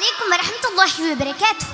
അലൈക്കും വറഹ്മത്തുള്ളാഹി വബറകാതുഹു.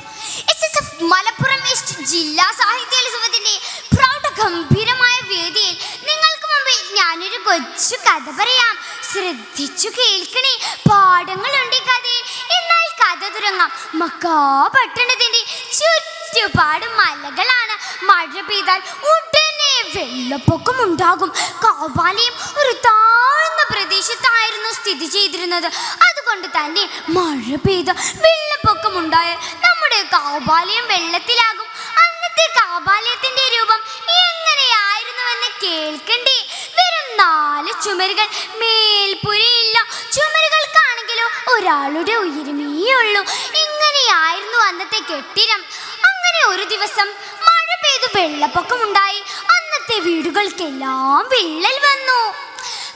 എസ്എസ്എഫ് മലപ്പുറം ഈസ്റ്റ് ജില്ലാ സാഹിത്യോത്സവത്തിന്റെ പ്രൗഢഗംഭീരമായ വേദിയിൽ നിങ്ങൾക്ക് മുമ്പിൽ ഞാനൊരു കൊച്ചു കഥ പറയാം. ശ്രദ്ധിച്ചു കേൾക്കണേ. പാഠങ്ങളുണ്ട് ഈ കഥയിൽ. എന്നാൽ കഥ തുടങ്ങാം. മക്കാ പട്ടണത്തിന്റെ ചുറ്റുപാട് മലകളാണ്. മഴ പെയ്താൽ ഉടനെ വെള്ളപ്പൊക്കം ഉണ്ടാകും. കാബാലയം ഒരു താഴ്ന്ന പ്രദേശത്തായിരുന്നു സ്ഥിതി ചെയ്തിരുന്നത്. അതുകൊണ്ട് തന്നെ മഴ പെയ്ത വെള്ളപ്പൊക്കം ഉണ്ടായാൽ നമ്മുടെ കാബാലയം വെള്ളത്തിലാകും. അന്നത്തെ കാബാലയത്തിന്റെ രൂപം എങ്ങനെയായിരുന്നുവെന്ന് കേൾക്കണ്ടേ? വെറും 4 ചുമരുകൾ, മേൽപ്പുരയില്ല. ചുമരുകൾക്കാണെങ്കിലോ ഒരാളുടെ ഉയരമേ ഉള്ളൂ. ഇങ്ങനെയായിരുന്നു അന്നത്തെ കെട്ടിടം. അങ്ങനെ ഒരു ദിവസം മഴ പെയ്തു വെള്ളപ്പൊക്കം ഉണ്ടായി. അന്നത്തെ വീടുകൾക്കെല്ലാം വിള്ളൽ വന്നു.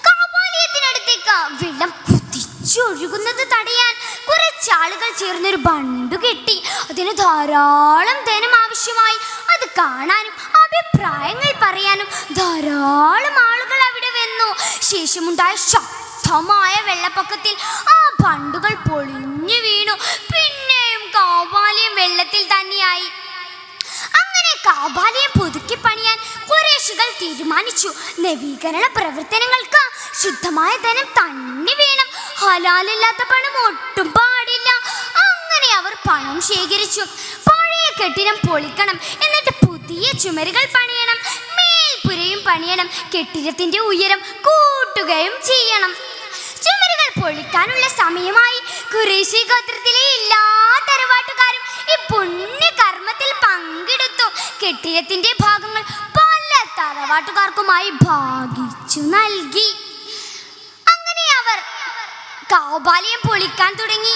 കാബാലയത്തിനടുത്തേക്ക് വെള്ളം കുതിച്ചൊഴുകുന്നത് തടയാൻ കുറച്ചാളുകൾ ചേർന്നൊരു ബണ്ട് കെട്ടി. അതിന് ധാരാളം ധനം ആവശ്യമായി. അത് കാണാനും അഭിപ്രായങ്ങൾ പറയാനും ധാരാളം ആളുകൾ അവിടെ വന്നു. ശേഷമുണ്ടായ ശക്തമായ വെള്ളപ്പൊക്കത്തിൽ ആ ബണ്ടുകൾ പൊളിഞ്ഞു വീണു. പിന്നെയും കാബാലയം വെള്ളത്തിൽ തന്നെയായി. അങ്ങനെ കാബാലയം പുതുക്കി പണിയാൻ ഖുറൈശികൾ തീരുമാനിച്ചു. നവീകരണ പ്രവർത്തനങ്ങൾക്ക് ശുദ്ധമായ ധനം തന്നെ വേണം. ഹലാലില്ലാത്ത പണം ഒട്ടും പാടില്ല. അങ്ങനെ അവർ പണം ശേഖരിച്ചു. പഴയ കെട്ടിടം പൊളിക്കണം, എന്നിട്ട് പുതിയ ചുമരുകൾ പണിയണം, മേൽപ്പുരയും പണിയണം, കെട്ടിടത്തിന്റെ ഉയരം കൂട്ടുകയും ചെയ്യണം. ചുമരുകൾ പൊളിക്കാനുള്ള സമയമായി. ഖുറൈശി ഗോത്രത്തിലെ എല്ലാ തറവാട്ടുകാരും ഈ പുണ്യകർമ്മത്തിൽ പങ്കെടുത്തു. കെട്ടിടത്തിന്റെ ഭാഗങ്ങൾ പല തറവാട്ടുകാർക്കുമായി ഭാഗിച്ചു നൽകി. അങ്ങനെ അവർ കാബാലയം പൊളിക്കാൻ തുടങ്ങി.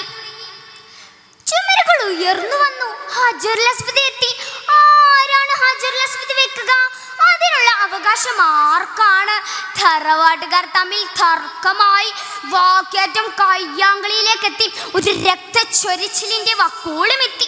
ചുമരുകൾ ഉയർന്നു വന്നു. ഹജറുൽ അസ്വദ് എത്തി. ആരാണ് ഹജറുൽ അസ്വദ് വെക്കുക? അതിനുള്ള അവകാശം ആർക്കാണ്? തറവാട്ടുകാർ തമ്മിൽ തർക്കമായി. വാക്കേറ്റം കയ്യാങ്കളിയിലേക്ക് എത്തി. ഒരു രക്തച്ചൊരിച്ചിലിന്റെ വക്കോളം എത്തി.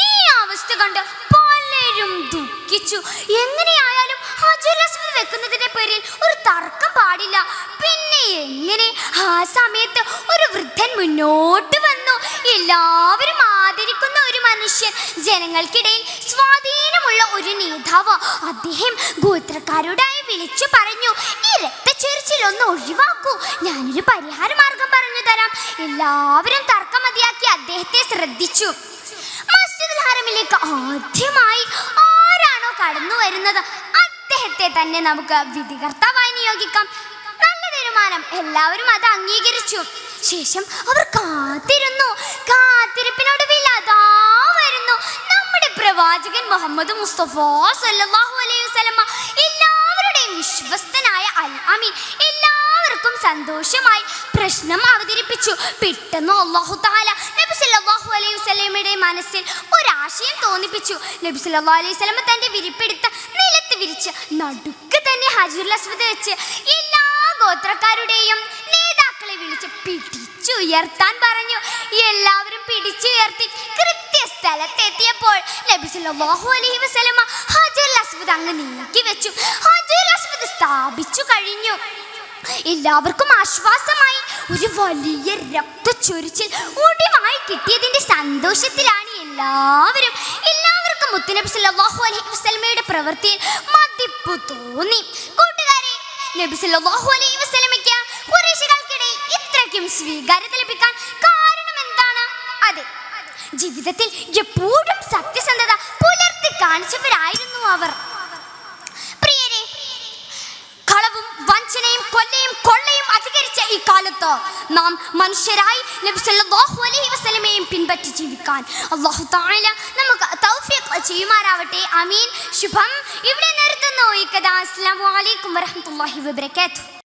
ഈ അവസ്ഥ കണ്ട് പലരും ദുഃഖിച്ചു. എങ്ങനെയായാലും ഹജറുൽ അസ്വദ് വെക്കുന്നതിന്റെ പേരിൽ ഒരു തർക്കം പാടില്ല. പിന്നെ എങ്ങനെ? ആ സമയത്ത് ഒരു വൃദ്ധൻ മുന്നോട്ട് വന്നു. എല്ലാവരും ആദരിക്കുന്ന ഒരു മനുഷ്യൻ, ജനങ്ങൾക്കിടയിൽ സ്വാധീനമുള്ള ഒരു നേതാവ്. അദ്ദേഹം ഗോത്രക്കാരോടായി വിളിച്ചു പറഞ്ഞു, ഈ രക്തച്ചൊരിച്ചിലൊന്ന് ഒഴിവാക്കൂ, ഞാനൊരു പരിഹാര മാർഗം പറഞ്ഞു തരാം. എല്ലാവരും തർക്കം മതിയാക്കി അദ്ദേഹത്തെ ശ്രദ്ധിച്ചു. മസ്ജിദുൽ ഹറമിലേക്ക് ആദ്യമായി ആരാണോ കടന്നു വരുന്നത് അദ്ദേഹത്തെ തന്നെ നമുക്ക് വിധികർത്താവായി നിയോഗിക്കാം. നല്ല തീരുമാനം. എല്ലാവരും അത് അംഗീകരിച്ചു. ശേഷം അവർ കാത്തിരുന്നു. കാത്തിരിപ്പിനൊടുവിൽ അതാ വരുന്നു നമ്മുടെ പ്രവാചകൻ മുഹമ്മദ് മുസ്തഫ സല്ലല്ലാഹു അലൈഹി വസല്ലമ. എല്ലാവരുടെയും വിശ്വസ്തനായ അൽ അമീൻ. എല്ലാവർക്കും സന്തോഷമായി പ്രശ്നം അവതരിപ്പിച്ചു. പെട്ടെന്ന് അല്ലാഹു തആല നബി സല്ലല്ലാഹു അലൈഹി വസല്ലമയുടെ മനസ്സിൽ ഒരാശയം തോന്നിപ്പിച്ചു. നബി സല്ലല്ലാഹു അലൈഹി വസല്ലമ തന്റെ വിരിപ്പെടുത്ത നിലത്ത് വിരിച്ച് നടുക്ക് തന്നെ ഹജറുൽ അസ്വദ് വെച്ച് എല്ലാ ഗോത്രക്കാരുടെയും നേതാക്കളെ വിളിച്ച് പിടിച്ചുയർത്താൻ പറഞ്ഞു. എല്ലാവരും പിടിച്ചുയർത്തി കൃത്യസ്ഥലത്തെത്തിയപ്പോൾ നബി സല്ലല്ലാഹു അലൈഹി വസല്ലമ ഹജറുൽ അസ്വദ് അങ്ങ് നീക്കി വെച്ചു. ഹജറുൽ അസ്വദ് സ്ഥാപിച്ചു കഴിഞ്ഞു. എല്ലാവർക്കും ആശ്വാസമായി. ഒരു വലിയ രക്തച്ചൊരിച്ചിൽ ഒടിവായി കിട്ടിയതിന്റെ സന്തോഷത്തിലാണ് എല്ലാവരും. എല്ലാവർക്കും മുത്തുനബി സല്ലല്ലാഹു അലൈഹി വസല്ലമയുടെ പ്രവൃത്തിയിൽ മതിപ്പ് തോന്നി. കൂട്ടുകാരെ, നബി സല്ലല്ലാഹു അലൈഹി വസല്ലമയ്ക്ക് ഖുറൈശികൾക്കിടയിൽ ഇത്രയ്ക്കും സ്വീകാര്യത ലഭിക്കാൻ കാരണം എന്താണ്? അതെ, ജീവിതത്തിൽ എപ്പോഴും സത്യസന്ധത പുലർത്തി കാണിച്ചവരായിരുന്നു അവർ. പ്രിയരെ, കളവും വഞ്ചനയും കൊള്ളയും അധികരിച്ച ഈ കാലത്ത് നാം മനുഷ്യരായി നബി സല്ലല്ലാഹു അലൈഹി വസല്ലമയെയും പിൻപറ്റി ജീവിക്കാൻ അല്ലാഹു തആല നമുക്ക് തൗഫീഖ് ചെയ്യുമാറാവട്ടെ. ആമീൻ. ശുഭം. ഇവിടെ നിർത്തുന്നു ഈ കഥ. അസ്സലാമു അലൈക്കും വറഹ്മത്തുള്ളാഹി വബറകാതുഹു.